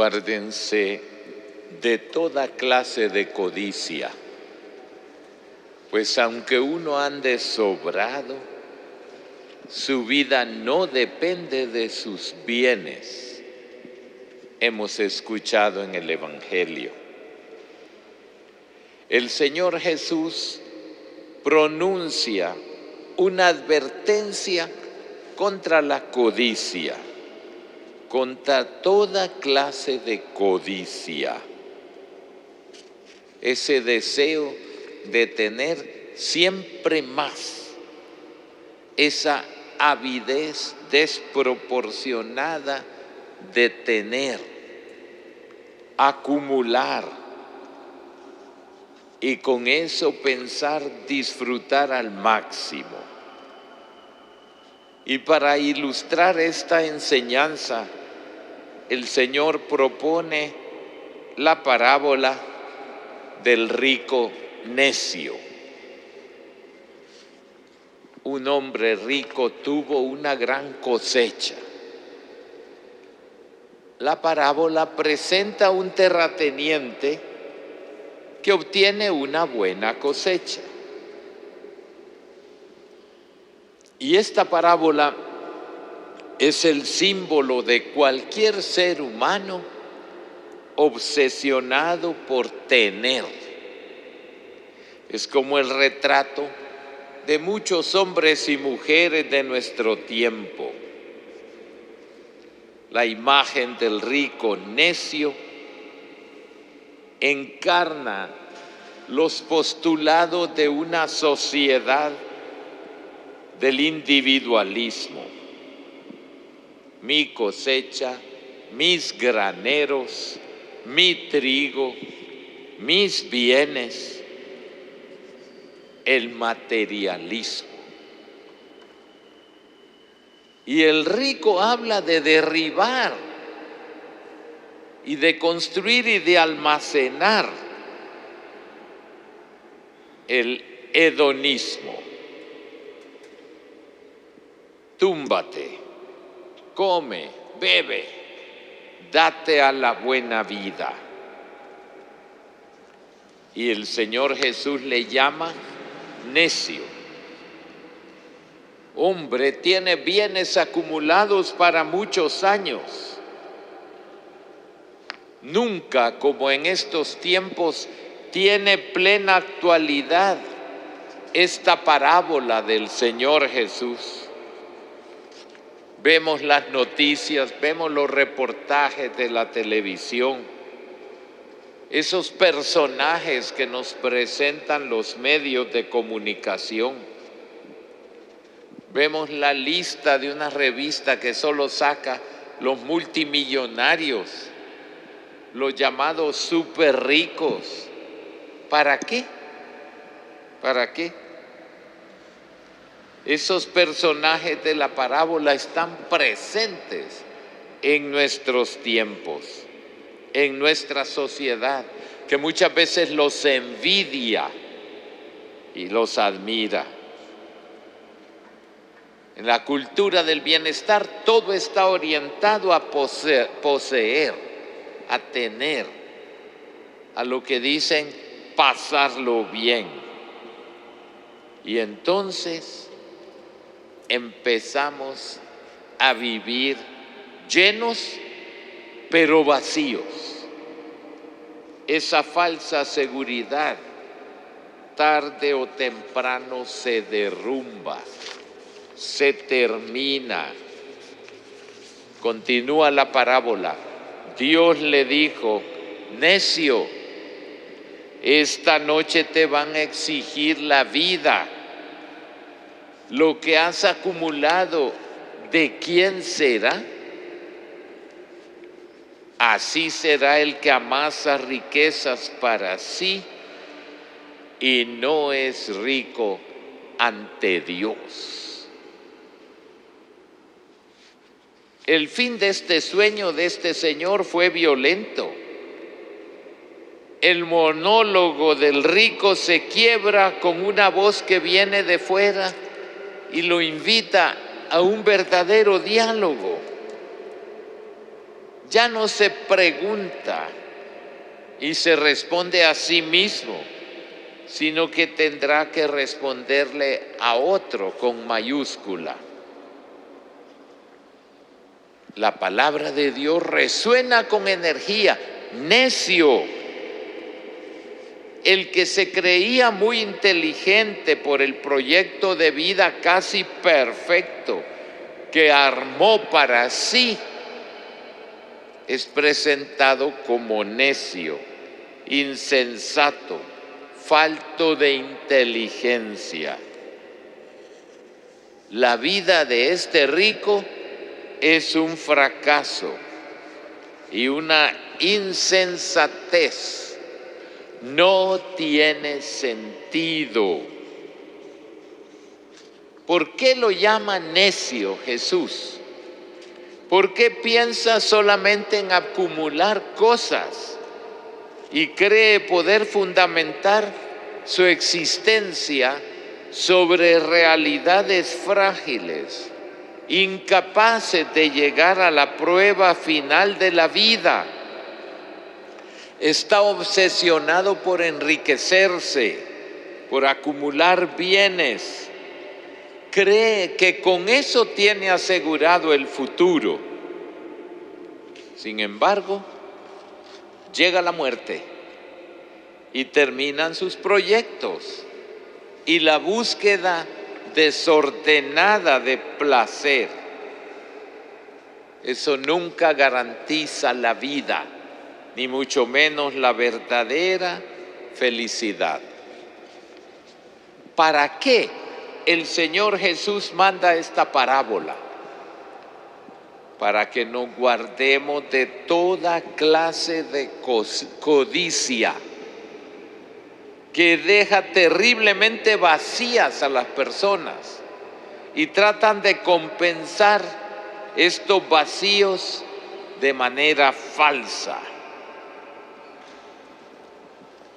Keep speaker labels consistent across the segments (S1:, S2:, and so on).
S1: Guárdense de toda clase de codicia, pues aunque uno ande sobrado, su vida no depende de sus bienes. Hemos escuchado en el Evangelio. El Señor Jesús pronuncia una advertencia contra la codicia, contra toda clase de codicia. Ese deseo de tener siempre más, esa avidez desproporcionada de tener, acumular, y con eso pensar disfrutar al máximo. Y para ilustrar esta enseñanza, el Señor propone la parábola del rico necio. Un hombre rico tuvo una gran cosecha. La parábola presenta un terrateniente que obtiene una buena cosecha. Y esta parábola es el símbolo de cualquier ser humano obsesionado por tener. Es como el retrato de muchos hombres y mujeres de nuestro tiempo. La imagen del rico necio encarna los postulados de una sociedad del individualismo. Mi cosecha, mis graneros, mi trigo, mis bienes, el materialismo. Y el rico habla de derribar y de construir y de almacenar el hedonismo. Túmbate, come, bebe, date a la buena vida. Y el Señor Jesús le llama necio. Hombre, tiene bienes acumulados para muchos años. Nunca, como en estos tiempos, tiene plena actualidad esta parábola del Señor Jesús. Vemos las noticias, vemos los reportajes de la televisión, esos personajes que nos presentan los medios de comunicación. Vemos la lista de una revista que solo saca los multimillonarios, los llamados súper ricos. ¿Para qué? ¿Para qué? Esos personajes de la parábola están presentes en nuestros tiempos, en nuestra sociedad, que muchas veces los envidia y los admira. En la cultura del bienestar todo está orientado a poseer, a tener, a lo que dicen pasarlo bien. Y entonces empezamos a vivir llenos pero vacíos. Esa falsa seguridad tarde o temprano se derrumba, se termina. Continúa la parábola. Dios le dijo: necio, esta noche te van a exigir la vida. Lo que has acumulado, ¿de quién será? Así será el que amasa riquezas para sí y no es rico ante Dios. El fin de este sueño de este señor fue violento. El monólogo del rico se quiebra con una voz que viene de fuera y lo invita a un verdadero diálogo. ya no se pregunta y se responde a sí mismo, sino que tendrá que responderle a otro con mayúscula. La palabra de Dios resuena con energía. Necio, el que se creía muy inteligente por el proyecto de vida casi perfecto que armó para sí, es presentado como necio, insensato, falto de inteligencia. La vida de este rico es un fracaso y una insensatez. No tiene sentido. ¿Por qué lo llama necio Jesús? ¿Por qué piensa solamente en acumular cosas y cree poder fundamentar su existencia sobre realidades frágiles, incapaces de llegar a la prueba final de la vida? Está obsesionado por enriquecerse, por acumular bienes. Cree que con eso tiene asegurado el futuro. Sin embargo, llega la muerte y terminan sus proyectos y la búsqueda desordenada de placer. Eso nunca garantiza la vida, ni mucho menos la verdadera felicidad. ¿Para qué el Señor Jesús manda esta parábola? Para que nos guardemos de toda clase de codicia que deja terriblemente vacías a las personas y tratan de compensar estos vacíos de manera falsa.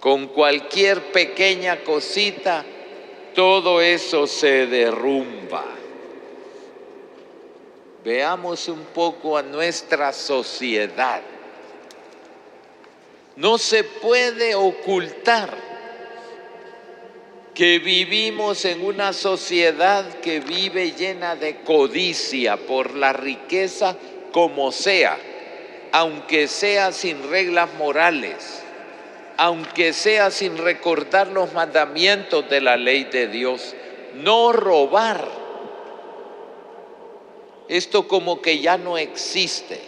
S1: Con cualquier pequeña cosita, todo eso se derrumba. Veamos un poco a nuestra sociedad. No se puede ocultar que vivimos en una sociedad que vive llena de codicia por la riqueza como sea, aunque sea sin reglas morales, aunque sea sin recordar los mandamientos de la ley de Dios. No robar. Esto como que ya no existe.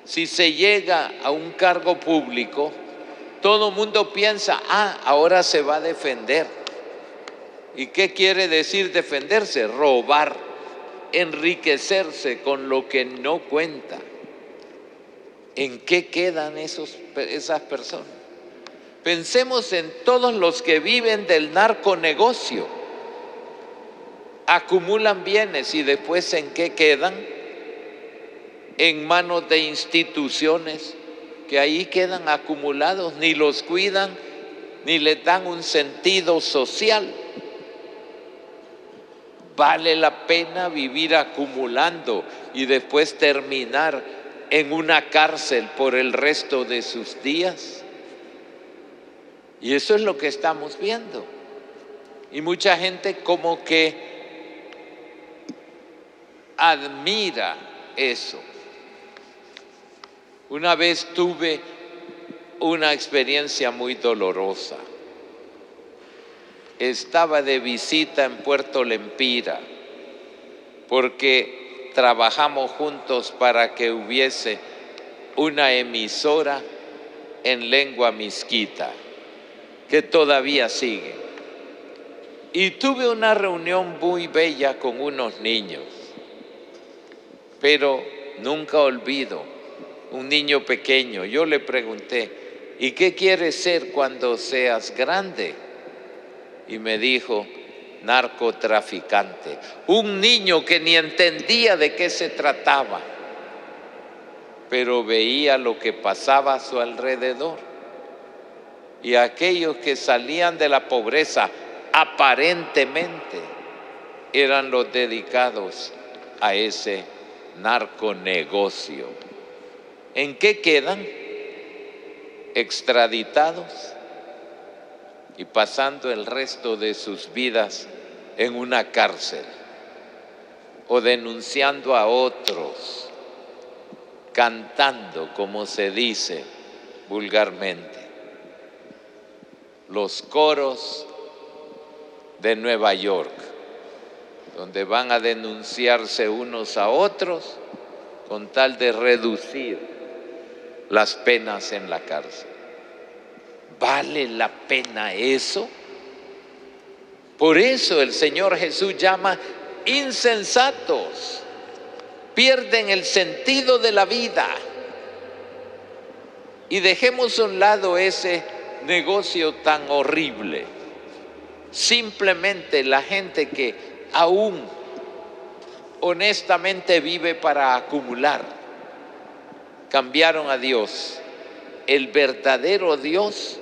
S1: Si se llega a un cargo público, todo el mundo piensa, ahora se va a defender. ¿Y qué quiere decir defenderse? Robar, enriquecerse con lo que no cuenta. ¿En qué quedan esas personas? Pensemos en todos los que viven del narconegocio. Acumulan bienes y después ¿en qué quedan? En manos de instituciones que ahí quedan acumulados, ni los cuidan, ni les dan un sentido social. ¿Vale la pena vivir acumulando y después terminar en una cárcel por el resto de sus días? Y eso es lo que estamos viendo. Y mucha gente como que admira eso. Una vez tuve una experiencia muy dolorosa. Estaba de visita en Puerto Lempira porque trabajamos juntos para que hubiese una emisora en lengua misquita, que todavía sigue. Y tuve una reunión muy bella con unos niños, pero nunca olvido un niño pequeño. Yo le pregunté, ¿y qué quieres ser cuando seas grande? Y me dijo, narcotraficante. Un niño que ni entendía de qué se trataba, pero veía lo que pasaba a su alrededor. Y aquellos que salían de la pobreza aparentemente eran los dedicados a ese narconegocio. ¿En qué quedan? Extraditados y pasando el resto de sus vidas en una cárcel o denunciando a otros, cantando, como se dice vulgarmente, los coros de Nueva York, donde van a denunciarse unos a otros con tal de reducir las penas en la cárcel. ¿Vale la pena eso? Por eso el Señor Jesús llama insensatos. Pierden el sentido de la vida. Y dejemos a un lado ese negocio tan horrible. Simplemente la gente que aún honestamente vive para acumular, cambiaron a Dios, el verdadero Dios,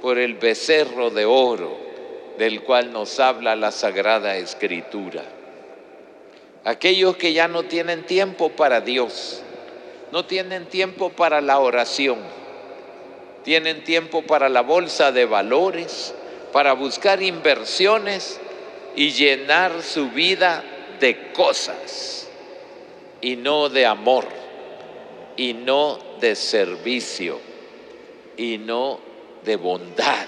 S1: por el becerro de oro del cual nos habla la Sagrada Escritura. Aquellos que ya no tienen tiempo para Dios, no tienen tiempo para la oración, tienen tiempo para la bolsa de valores, para buscar inversiones y llenar su vida de cosas y no de amor, y no de servicio, y no de bondad.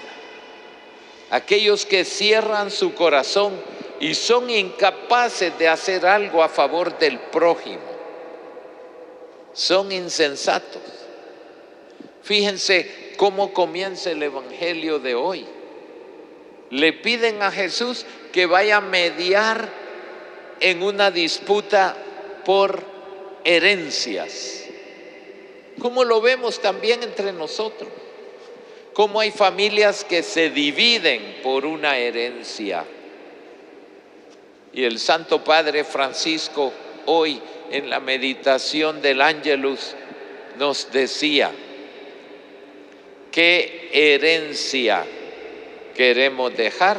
S1: Aquellos que cierran su corazón y son incapaces de hacer algo a favor del prójimo, son insensatos. Fíjense cómo comienza el Evangelio de hoy. Le piden a Jesús que vaya a mediar en una disputa por herencias. Como lo vemos también entre nosotros. Cómo hay familias que se dividen por una herencia. Y el Santo Padre Francisco hoy en la meditación del Ángelus nos decía: ¿qué herencia queremos dejar?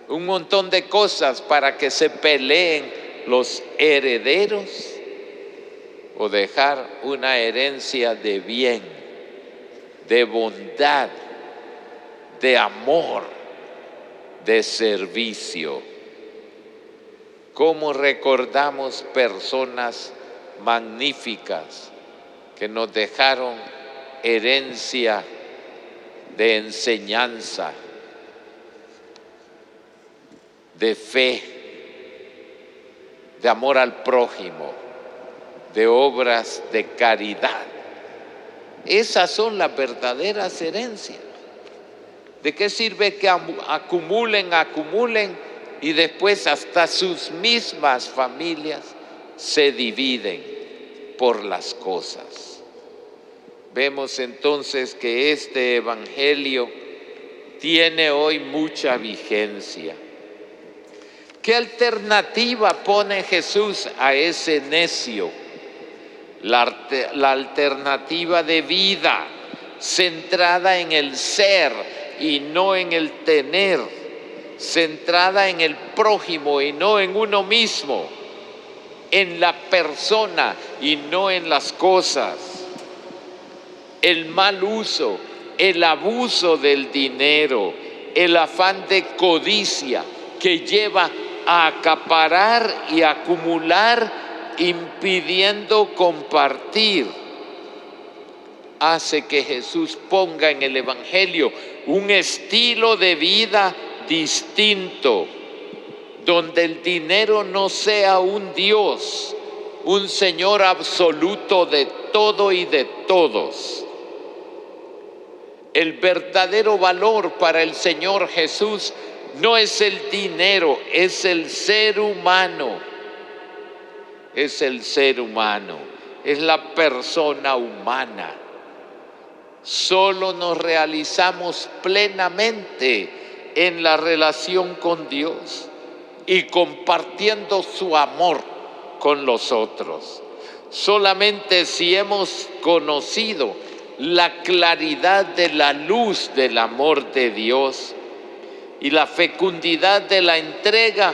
S1: Un montón de cosas para que se peleen los herederos, o dejar una herencia de bien, de bondad, de amor, de servicio. ¿Cómo recordamos personas magníficas que nos dejaron herencia de enseñanza, de fe, de amor al prójimo, de obras de caridad? Esas son las verdaderas herencias. ¿De qué sirve que acumulen y después hasta sus mismas familias se dividen por las cosas? Vemos entonces que este Evangelio tiene hoy mucha vigencia. ¿Qué alternativa pone Jesús a ese necio? La alternativa de vida, centrada en el ser y no en el tener, centrada en el prójimo y no en uno mismo, en la persona y no en las cosas. El mal uso, el abuso del dinero, el afán de codicia que lleva a acaparar y acumular, impidiendo compartir, hace que Jesús ponga en el Evangelio un estilo de vida distinto, donde el dinero no sea un Dios, un Señor absoluto de todo y de todos. El verdadero valor para el Señor Jesús no es el dinero, es el ser humano. Es el ser humano, es la persona humana. Solo nos realizamos plenamente en la relación con Dios y compartiendo su amor con los otros. Solamente si hemos conocido la claridad de la luz del amor de Dios y la fecundidad de la entrega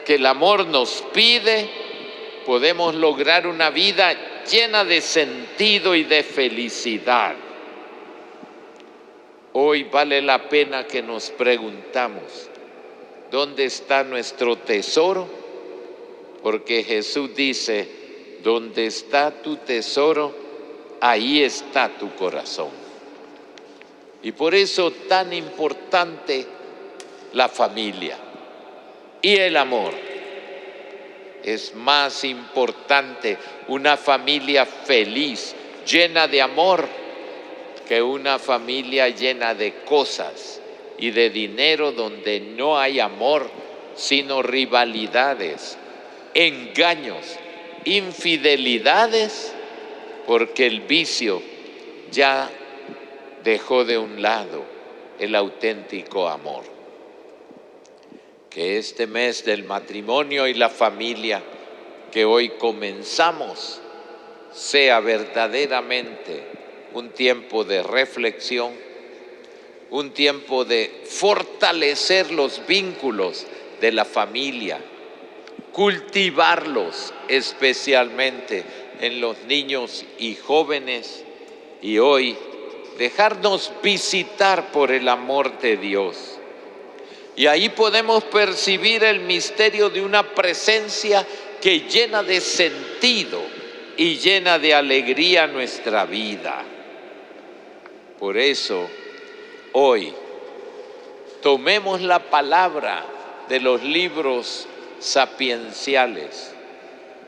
S1: que el amor nos pide, podemos lograr una vida llena de sentido y de felicidad. Hoy vale la pena que nos preguntamos, ¿dónde está nuestro tesoro? Porque Jesús dice, donde está tu tesoro, ahí está tu corazón. Y por eso tan importante la familia y el amor. Es más importante una familia feliz, llena de amor, que una familia llena de cosas y de dinero donde no hay amor, sino rivalidades, engaños, infidelidades, porque el vicio ya dejó de un lado el auténtico amor. Que este mes del matrimonio y la familia que hoy comenzamos sea verdaderamente un tiempo de reflexión, un tiempo de fortalecer los vínculos de la familia, cultivarlos especialmente en los niños y jóvenes, y hoy dejarnos visitar por el amor de Dios. Y ahí podemos percibir el misterio de una presencia que llena de sentido y llena de alegría nuestra vida. Por eso, hoy, tomemos la palabra de los libros sapienciales.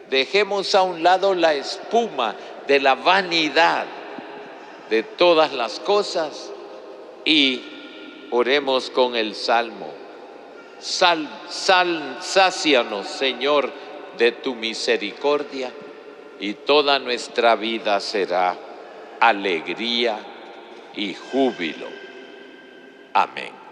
S1: Dejemos a un lado la espuma de la vanidad de todas las cosas y oremos con el Salmo. Sácianos, Señor, de tu misericordia, y toda nuestra vida será alegría y júbilo. Amén.